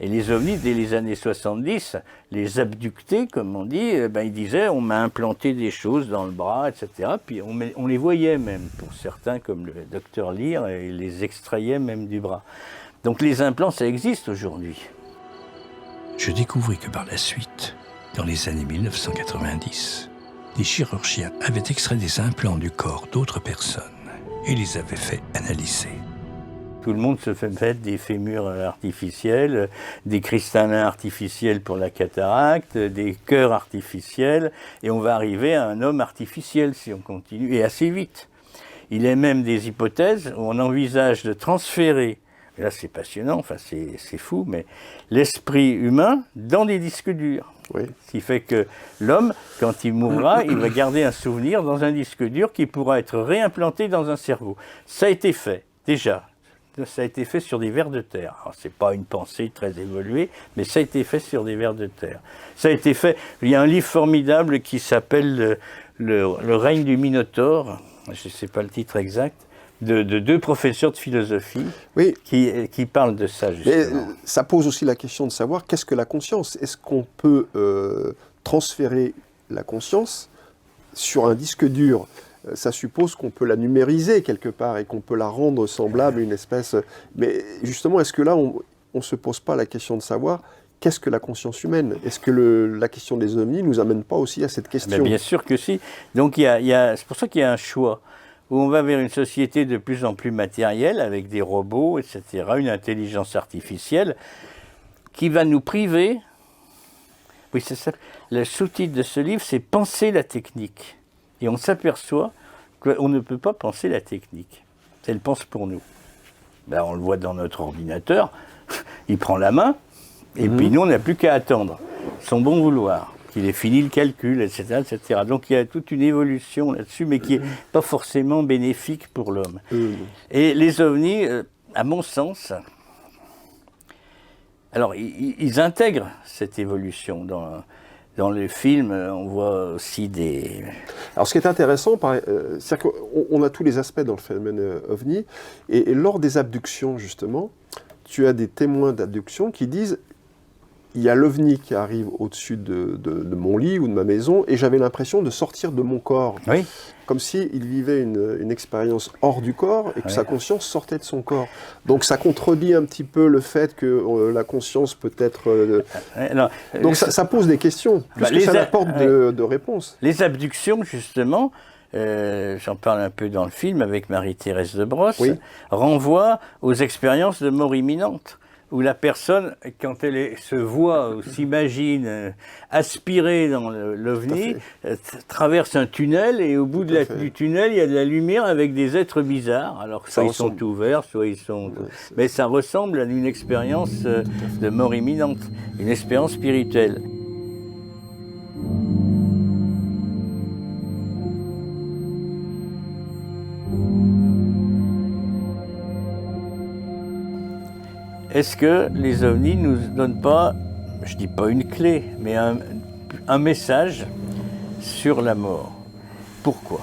Et les ovnis, dès les années 70, les abductés, comme on dit, ils disaient on m'a implanté des choses dans le bras, etc. Puis on les voyait même, pour certains, comme le docteur Lear, et les extrayait même du bras. Donc les implants, ça existe aujourd'hui. Je découvris que par la suite, dans les années 1990, des chirurgiens avaient extrait des implants du corps d'autres personnes et les avaient fait analyser. Tout le monde se fait mettre des fémurs artificiels, des cristallins artificiels pour la cataracte, des cœurs artificiels, et on va arriver à un homme artificiel si on continue, et assez vite. Il y a même des hypothèses où on envisage de transférer, et là c'est passionnant, enfin c'est fou, mais l'esprit humain dans des disques durs. Oui. Ce qui fait que l'homme, quand il mourra, il va garder un souvenir dans un disque dur qui pourra être réimplanté dans un cerveau. Ça a été fait, déjà. Ça a été fait sur des vers de terre. Alors, c'est pas une pensée très évoluée, mais ça a été fait sur des vers de terre. Ça a été fait. Il y a un livre formidable qui s'appelle le règne du Minotaure. Je ne sais pas le titre exact. De deux professeurs de philosophie qui parlent de ça, justement. Mais ça pose aussi la question de savoir qu'est-ce que la conscience. Est-ce qu'on peut transférer la conscience sur un disque dur? Ça suppose qu'on peut la numériser quelque part et qu'on peut la rendre semblable à une espèce... Mais justement, est-ce que là, on ne se pose pas la question de savoir qu'est-ce que la conscience humaine? Est-ce que la question des ovnis ne nous amène pas aussi à cette question? Bien sûr que si. Donc c'est pour ça qu'il y a un choix, où on va vers une société de plus en plus matérielle, avec des robots, etc., une intelligence artificielle, qui va nous priver... Oui, c'est ça. Le sous-titre de ce livre, c'est « Penser la technique ». Et on s'aperçoit qu'on ne peut pas penser la technique. Elle pense pour nous. On le voit dans notre ordinateur, il prend la main, et puis nous, on n'a plus qu'à attendre son bon vouloir, qu'il ait fini le calcul, etc., etc. Donc il y a toute une évolution là-dessus, mais qui n'est pas forcément bénéfique pour l'homme. Et les ovnis, à mon sens, alors ils intègrent cette évolution dans le film, on voit aussi des... Alors ce qui est intéressant, c'est qu'on a tous les aspects dans le phénomène OVNI, et lors des abductions justement, tu as des témoins d'abduction qui disent il y a l'OVNI qui arrive au-dessus de mon lit ou de ma maison, et j'avais l'impression de sortir de mon corps. Oui. Comme s'il vivait une expérience hors du corps et que sa conscience sortait de son corps. Donc ça contredit un petit peu le fait que la conscience peut être... Donc ça pose des questions, plus que ça n'apporte de réponses. Les abductions, justement, j'en parle un peu dans le film avec Marie-Thérèse de Brosse, renvoient aux expériences de mort imminente. où la personne, quand elle se voit ou s'imagine aspirer dans l'OVNI, traverse un tunnel et au bout du tunnel, il y a de la lumière avec des êtres bizarres. Alors soit ils sont ouverts, soit ils sont... Mais ça ressemble à une expérience de mort imminente, une expérience spirituelle. Est-ce que les ovnis ne nous donnent pas, je dis pas une clé, mais un message sur la mort? Pourquoi?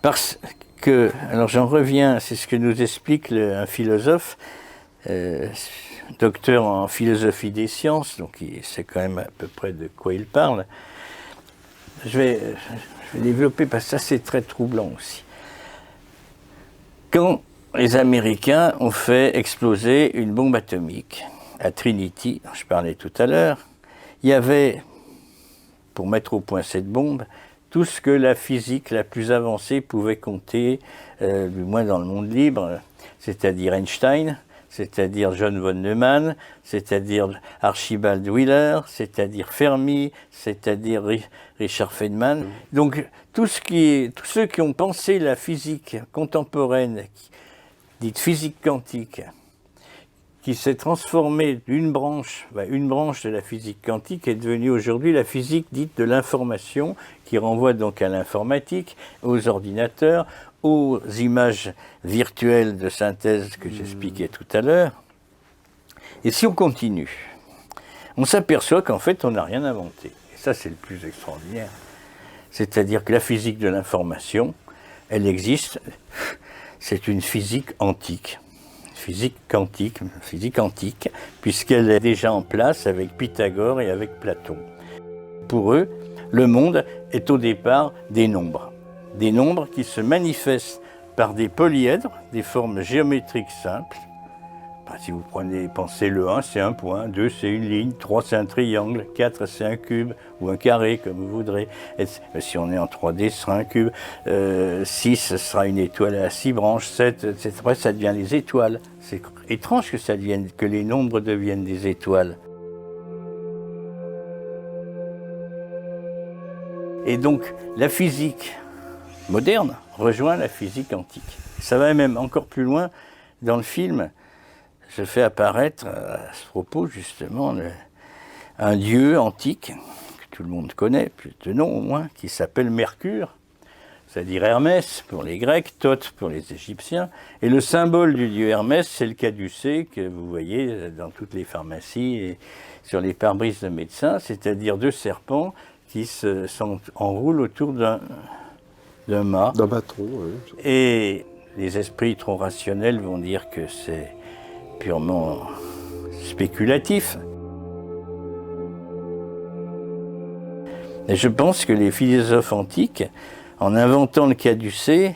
Parce que, alors j'en reviens, c'est ce que nous explique un philosophe, docteur en philosophie des sciences, donc il sait quand même à peu près de quoi il parle. Je vais développer parce que ça c'est très troublant aussi. Quand les Américains ont fait exploser une bombe atomique à Trinity, dont je parlais tout à l'heure. Il y avait, pour mettre au point cette bombe, tout ce que la physique la plus avancée pouvait compter, du moins dans le monde libre, c'est-à-dire Einstein, c'est-à-dire John von Neumann, c'est-à-dire Archibald Wheeler, c'est-à-dire Fermi, c'est-à-dire Richard Feynman. Donc tous ceux qui ont pensé la physique contemporaine, dite physique quantique, qui s'est transformée d'une branche, une branche de la physique quantique est devenue aujourd'hui la physique dite de l'information, qui renvoie donc à l'informatique, aux ordinateurs, aux images virtuelles de synthèse que j'expliquais tout à l'heure. Et si on continue, on s'aperçoit qu'en fait on n'a rien inventé. Et ça c'est le plus extraordinaire. C'est-à-dire que la physique de l'information, elle existe. C'est une physique antique, physique antique, puisqu'elle est déjà en place avec Pythagore et avec Platon. Pour eux, le monde est au départ des nombres qui se manifestent par des polyèdres, des formes géométriques simples. Si vous pensez le 1, c'est un point, 2, c'est une ligne, 3, c'est un triangle, 4, c'est un cube, ou un carré, comme vous voudrez. Et si on est en 3D, ce sera un cube. 6, ce sera une étoile à 6 branches. 7, etc. Après, ça devient les étoiles. C'est étrange que les nombres deviennent des étoiles. Et donc, la physique moderne rejoint la physique antique. Ça va même encore plus loin dans le film. Je fais apparaître à ce propos justement un dieu antique que tout le monde connaît, plus de nom au moins, qui s'appelle Mercure, c'est-à-dire Hermès pour les Grecs, Thoth pour les Égyptiens. Et le symbole du dieu Hermès, c'est le caducé que vous voyez dans toutes les pharmacies et sur les pare-brises de médecins, c'est-à-dire 2 serpents qui s'enroulent autour d'un mât. D'un bâton, oui. Et les esprits trop rationnels vont dire que c'est purement spéculatif. Et je pense que les philosophes antiques, en inventant le caducée,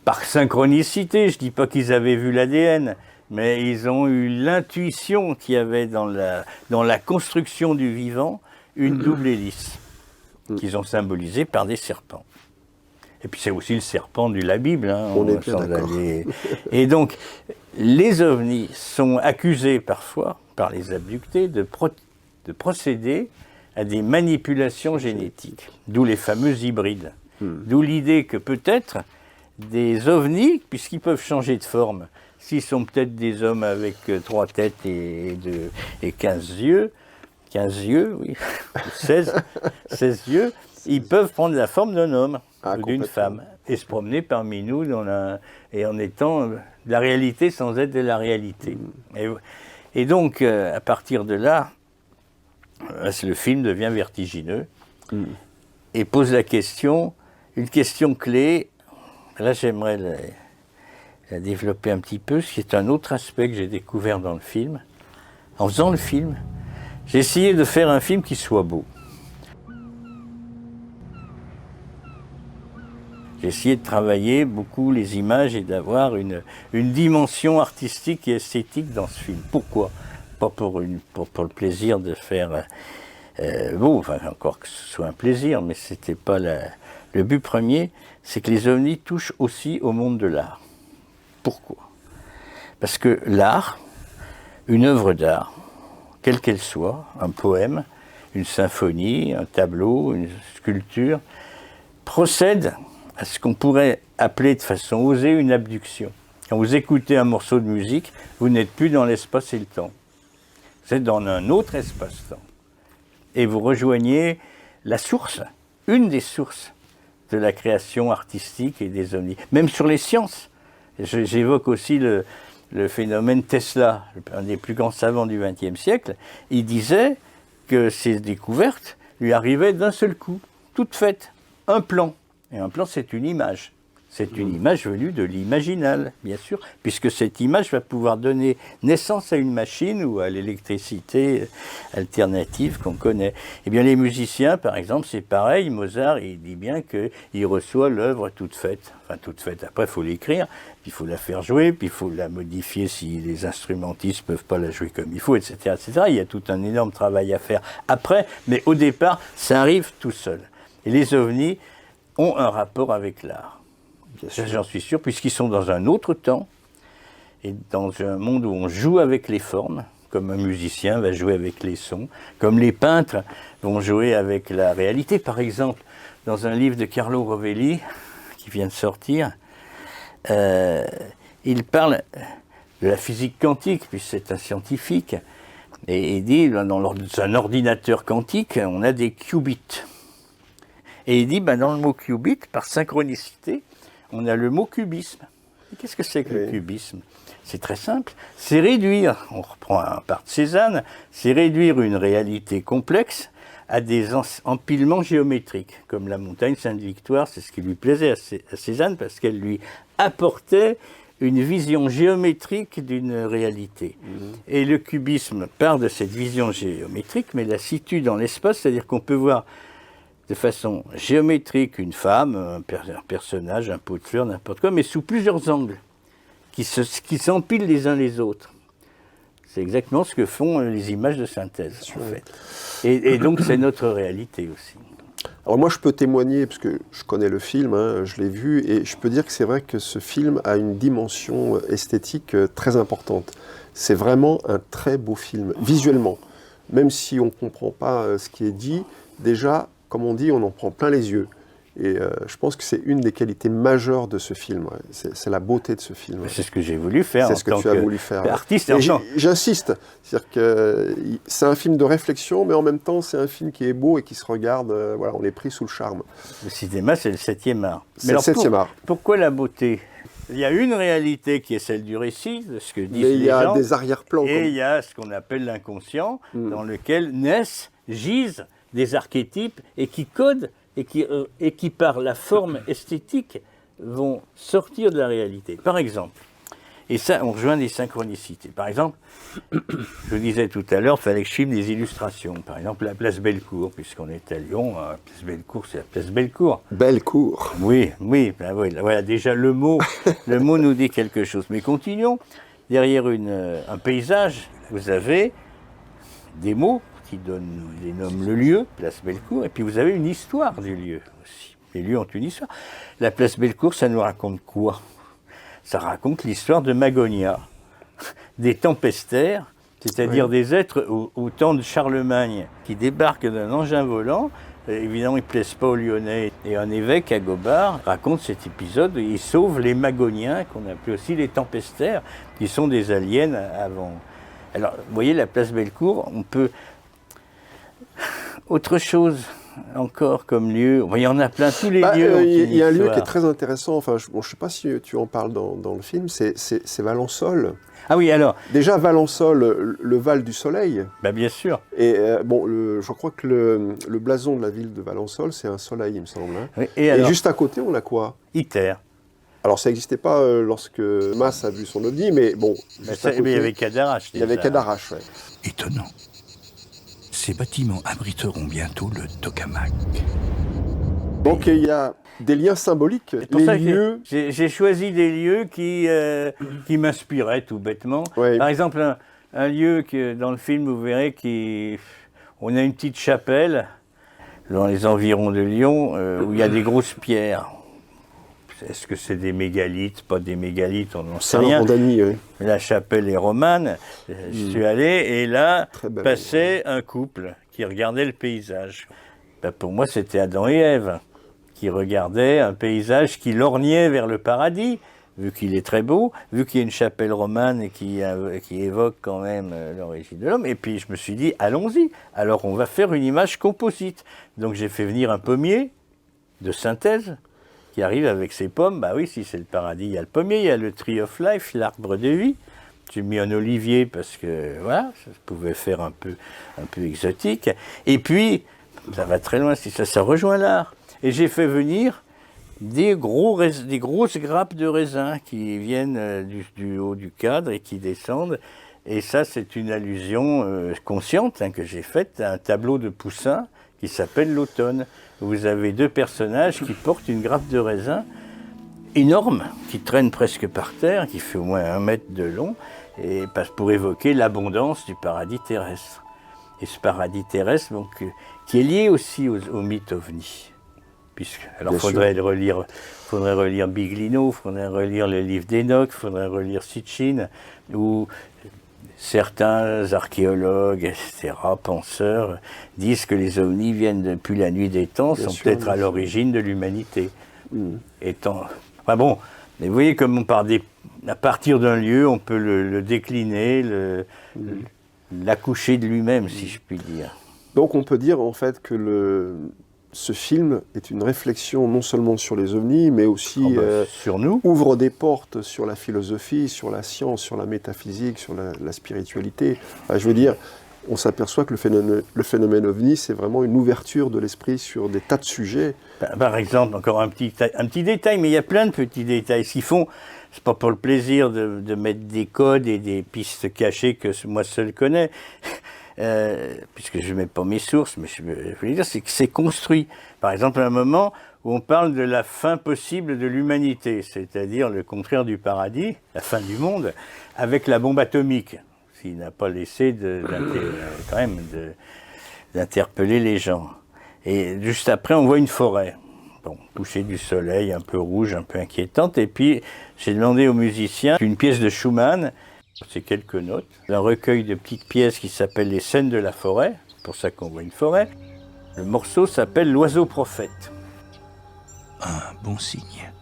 par synchronicité, je ne dis pas qu'ils avaient vu l'ADN, mais ils ont eu l'intuition qu'il y avait dans la construction du vivant une double hélice, qu'ils ont symbolisée par des serpents. Et puis c'est aussi le serpent de la Bible. On est bien d'accord. Et donc, les ovnis sont accusés parfois, par les abductés, de procéder à des manipulations génétiques, d'où les fameux hybrides. D'où l'idée que peut-être des ovnis, puisqu'ils peuvent changer de forme, s'ils sont peut-être des hommes avec 3 têtes et 15 yeux, 16 yeux, ils peuvent prendre la forme d'un homme ou d'une femme et se promener parmi nous et en étant de la réalité sans être de la réalité. Et donc, à partir de là, le film devient vertigineux et pose la question, une question clé. Là, j'aimerais la développer un petit peu, ce qui est un autre aspect que j'ai découvert dans le film. En faisant le film, j'ai essayé de faire un film qui soit beau. J'ai essayé de travailler beaucoup les images et d'avoir une dimension artistique et esthétique dans ce film. Pourquoi? Pas pour le plaisir de faire beau, enfin encore que ce soit un plaisir, mais c'était pas le but premier, c'est que les ovnis touchent aussi au monde de l'art. Pourquoi? Parce que l'art, une œuvre d'art, quelle qu'elle soit, un poème, une symphonie, un tableau, une sculpture, procède à ce qu'on pourrait appeler de façon osée une abduction. Quand vous écoutez un morceau de musique, vous n'êtes plus dans l'espace et le temps. Vous êtes dans un autre espace-temps. Et vous rejoignez la source, une des sources de la création artistique et des ovnis. Même sur les sciences. J'évoque aussi le phénomène Tesla, un des plus grands savants du XXe siècle. Il disait que ces découvertes lui arrivaient d'un seul coup, toutes faites. Un plan. Et un plan, c'est une image. C'est une image venue de l'imaginal, bien sûr, puisque cette image va pouvoir donner naissance à une machine ou à l'électricité alternative qu'on connaît. Eh bien, les musiciens, par exemple, c'est pareil. Mozart, il dit bien qu'il reçoit l'œuvre toute faite. Enfin, toute faite. Après, il faut l'écrire, puis il faut la faire jouer, puis il faut la modifier si les instrumentistes ne peuvent pas la jouer comme il faut, etc., etc. Il y a tout un énorme travail à faire après, mais au départ, ça arrive tout seul. Et les ovnis ont un rapport avec l'art. J'en suis sûr, puisqu'ils sont dans un autre temps, et dans un monde où on joue avec les formes, comme un musicien va jouer avec les sons, comme les peintres vont jouer avec la réalité. Par exemple, dans un livre de Carlo Rovelli, qui vient de sortir, il parle de la physique quantique, puisque c'est un scientifique, et il dit, dans un ordinateur quantique, on a des qubits. Et il dit, dans le mot qubit, par synchronicité, on a le mot cubisme. Qu'est-ce que c'est que le cubisme? C'est très simple. C'est réduire, on reprend un part de Cézanne, c'est réduire une réalité complexe à des empilements géométriques. Comme la montagne Sainte-Victoire, c'est ce qui lui plaisait à Cézanne, parce qu'elle lui apportait une vision géométrique d'une réalité. Et le cubisme part de cette vision géométrique, mais la situe dans l'espace, c'est-à-dire qu'on peut voir de façon géométrique une femme, un personnage, un pot de fleurs, n'importe quoi, mais sous plusieurs angles, qui s'empilent les uns les autres. C'est exactement ce que font les images de synthèse, en fait. Et donc, c'est notre réalité aussi. Alors moi, je peux témoigner, parce que je connais le film, je l'ai vu, et je peux dire que c'est vrai que ce film a une dimension esthétique très importante. C'est vraiment un très beau film, visuellement. Même si on ne comprend pas ce qui est dit, déjà, comme on dit, on en prend plein les yeux. Et je pense que c'est une des qualités majeures de ce film. Ouais. C'est la beauté de ce film. C'est ce que j'ai voulu faire en tant qu'artiste. J'insiste. C'est-à-dire que c'est un film de réflexion, mais en même temps, c'est un film qui est beau et qui se regarde. Voilà, on est pris sous le charme. Le cinéma, c'est le 7e art. C'est le 7e art. Pourquoi la beauté? Il y a une réalité qui est celle du récit, de ce que disent les gens. Mais il y a des arrière-plans. Et il y a ce qu'on appelle l'inconscient, dans lequel naissent, gisent des archétypes et qui codent et qui par la forme esthétique vont sortir de la réalité. Par exemple, et ça on rejoint des synchronicités. Par exemple, je vous disais tout à l'heure, il fallait que je filme des illustrations. Par exemple, la place Bellecour, puisqu'on est à Lyon, la place Bellecour, c'est la place Bellecour. Bellecour. Oui, voilà, déjà le mot nous dit quelque chose. Mais continuons. Derrière un paysage, vous avez des mots qui nomment le lieu, place Bellecour, et puis vous avez une histoire du lieu aussi. Les lieux ont une histoire. La place Bellecour, ça nous raconte quoi? Ça raconte l'histoire de Magonia, des tempestaires, c'est-à-dire des êtres au temps de Charlemagne, qui débarquent d'un engin volant. Évidemment, ils ne plaisent pas aux Lyonnais. Et un évêque à Gobard raconte cet épisode, il sauve les Magoniens, qu'on appelle aussi les tempestaires, qui sont des aliens avant. Alors, vous voyez, la place Bellecour, on peut... Autre chose encore comme lieu, il y en a plein, tous les lieux. Il y a un lieu qui est très intéressant, enfin, je ne sais pas si tu en parles dans le film, c'est Valençol. Ah oui, alors. Déjà, Valençol, le Val du Soleil. Bien sûr. Et je crois que le blason de la ville de Valençol, c'est un soleil, il me semble. Hein. Oui, et juste à côté, on a quoi? Iter. Alors, ça n'existait pas lorsque Mas a vu son ovni, mais bon. Mais il y avait Cadarache. Il y avait Cadarache, oui. Étonnant. Ces bâtiments abriteront bientôt le tokamak. Donc il y a des liens symboliques, les lieux... J'ai choisi des lieux qui m'inspiraient tout bêtement. Ouais. Par exemple, un lieu que dans le film, vous verrez, on a une petite chapelle dans les environs de Lyon où il y a des grosses pierres. est-ce que c'est des mégalithes, pas des mégalithes, on n'en sait C'est rien. un Randani, oui. La chapelle est romane, je suis allé, et là belle, passait un couple qui regardait le paysage. Ben, pour moi, c'était Adam et Ève, qui regardaient un paysage qui lorgnait vers le paradis, vu qu'il est très beau, vu qu'il y a une chapelle romane qui évoque quand même l'origine de l'homme. Et puis je me suis dit, allons-y, alors on va faire une image composite. Donc j'ai fait venir un pommier de synthèse, qui arrive avec ses pommes. Bah oui, si c'est le paradis, il y a le pommier, il y a le tree of life, l'arbre de vie. J'ai mis un olivier parce que voilà, ça pouvait faire un peu exotique. Et puis, ça va très loin, si ça rejoint l'art. Et j'ai fait venir des grosses grappes de raisins qui viennent du haut du cadre et qui descendent. Et ça, c'est une allusion consciente que j'ai faite à un tableau de Poussin qui s'appelle L'Automne. Vous avez deux personnages qui portent une grappe de raisin énorme, qui traîne presque par terre, qui fait au moins 1 mètre de long, et pour évoquer l'abondance du paradis terrestre. Et ce paradis terrestre, donc, qui est lié aussi au mythe ovni. Alors, il faudrait relire Biglino, il faudrait relire le livre d'Enoch, il faudrait relire Sitchin, où certains archéologues, etc., penseurs, disent que les ovnis viennent depuis la nuit des temps, sont peut-être à l'origine de l'humanité. Enfin bon, mais vous voyez comme à partir d'un lieu, on peut le décliner, l'accoucher de lui-même, si je puis dire. Donc on peut dire en fait que ce film est une réflexion non seulement sur les ovnis, mais aussi sur nous. Ouvre des portes sur la philosophie, sur la science, sur la métaphysique, sur la spiritualité. Enfin, je veux dire, on s'aperçoit que le phénomène ovni, c'est vraiment une ouverture de l'esprit sur des tas de sujets. Par exemple, encore un petit détail, mais il y a plein de petits détails. Ce qu'ils font, c'est pas pour le plaisir de mettre des codes et des pistes cachées que moi seul connais. Puisque je ne mets pas mes sources, mais je veux dire, c'est que c'est construit. Par exemple, à un moment où on parle de la fin possible de l'humanité, c'est-à-dire le contraire du paradis, la fin du monde, avec la bombe atomique, s'il n'a pas laissé quand même d'interpeller les gens. Et juste après, on voit une forêt. Bon, coucher du soleil, un peu rouge, un peu inquiétante. Et puis, j'ai demandé aux musiciens une pièce de Schumann. C'est quelques notes, un recueil de petites pièces qui s'appelle Les scènes de la forêt, c'est pour ça qu'on voit une forêt. Le morceau s'appelle L'oiseau prophète. Un bon signe.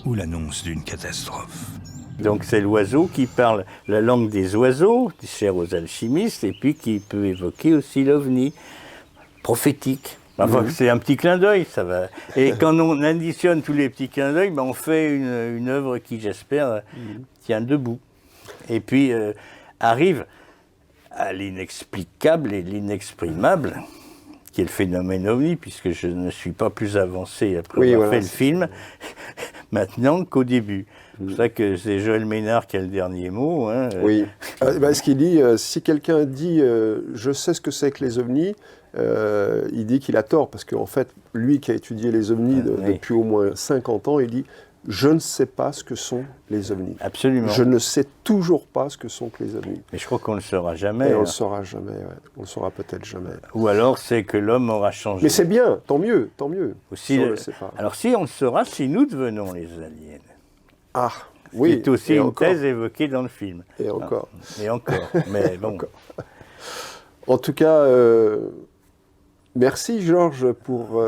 Ou l'annonce d'une catastrophe. Donc c'est l'oiseau qui parle la langue des oiseaux, cher aux alchimistes, et puis qui peut évoquer aussi l'ovni, prophétique. Enfin, c'est un petit clin d'œil, ça va. Et quand on additionne tous les petits clins d'œil, on fait une œuvre qui, j'espère, tient debout. Et puis arrive à l'inexplicable et l'inexprimable, qui est le phénomène ovni, puisque je ne suis pas plus avancé après avoir fait le film, maintenant qu'au début. C'est pour ça que c'est Joël Ménard qui a le dernier mot. Hein. Oui. Ce qu'il dit, si quelqu'un dit « je sais ce que c'est que les ovnis », il dit qu'il a tort, parce qu'en fait, lui qui a étudié les ovnis depuis au moins 50 ans, il dit « je ne sais pas ce que sont les ovnis ». Absolument. Je ne sais toujours pas ce que sont que les ovnis. Mais je crois qu'on ne le saura jamais. Et on ne le saura jamais, on le saura peut-être jamais. Ou alors c'est que l'homme aura changé. Mais c'est bien, tant mieux, tant mieux. Aussi, on le sait pas. Alors si on le saura, si nous devenons les aliens. Ah, oui. C'est aussi une thèse évoquée dans le film. Et encore. Et encore, mais bon. En tout cas... merci Georges pour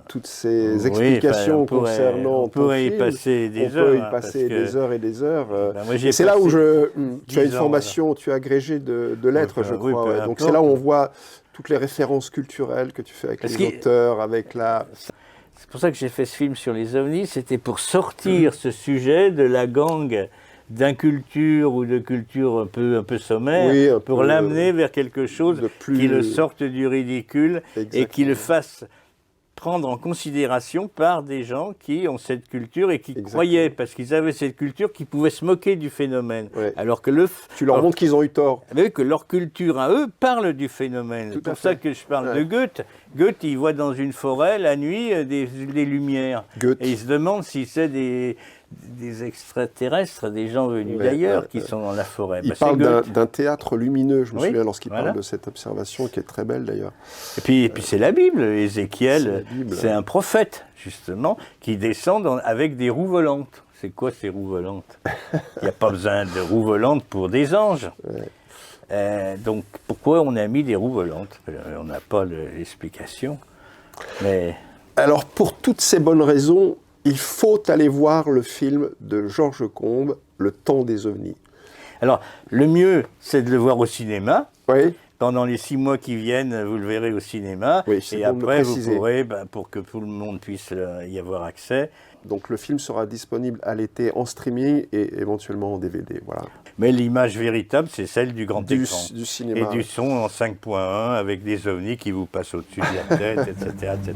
toutes ces explications concernant ton film. On pourrait y passer des heures. On peut y passer des heures et des heures. Moi, c'est là où tu as une formation, tu es agrégé de lettres, je crois. Oui, donc c'est là où on voit toutes les références culturelles que tu fais avec les auteurs, avec la... C'est pour ça que j'ai fait ce film sur les ovnis, c'était pour sortir ce sujet de la gangue d'inculture ou de culture un peu sommaire, pour l'amener vers quelque chose qui le sorte du ridicule. Exactement. Et qui le fasse prendre en considération par des gens qui ont cette culture et qui croyaient, parce qu'ils avaient cette culture, qu'ils pouvaient se moquer du phénomène. Ouais. Alors que tu leur montres qu'ils ont eu tort. Que leur culture à eux parle du phénomène. C'est pour ça que je parle de Goethe. Goethe, il voit dans une forêt, la nuit, des lumières. Goethe. Et il se demande si c'est des des extraterrestres, des gens venus d'ailleurs qui sont dans la forêt. Il parle d'un théâtre lumineux, je me souviens, lorsqu'il parle de cette observation, qui est très belle d'ailleurs. Et puis c'est la Bible, Ézéchiel, c'est un prophète, justement, qui descend avec des roues volantes. C'est quoi ces roues volantes? Il n'y a pas besoin de roues volantes pour des anges. Donc pourquoi on a mis des roues volantes? On n'a pas l'explication. Mais... Alors pour toutes ces bonnes raisons, il faut aller voir le film de Georges Combes, Le temps des ovnis. Alors le mieux, c'est de le voir au cinéma. Oui. Pendant les 6 mois qui viennent, vous le verrez au cinéma. Oui, et après, vous pourrez, pour que tout le monde puisse y avoir accès. Donc le film sera disponible à l'été en streaming et éventuellement en DVD. Voilà. Mais l'image véritable, c'est celle du grand écran. Du cinéma. Et du son en 5.1 avec des ovnis qui vous passent au-dessus de la tête, etc., etc.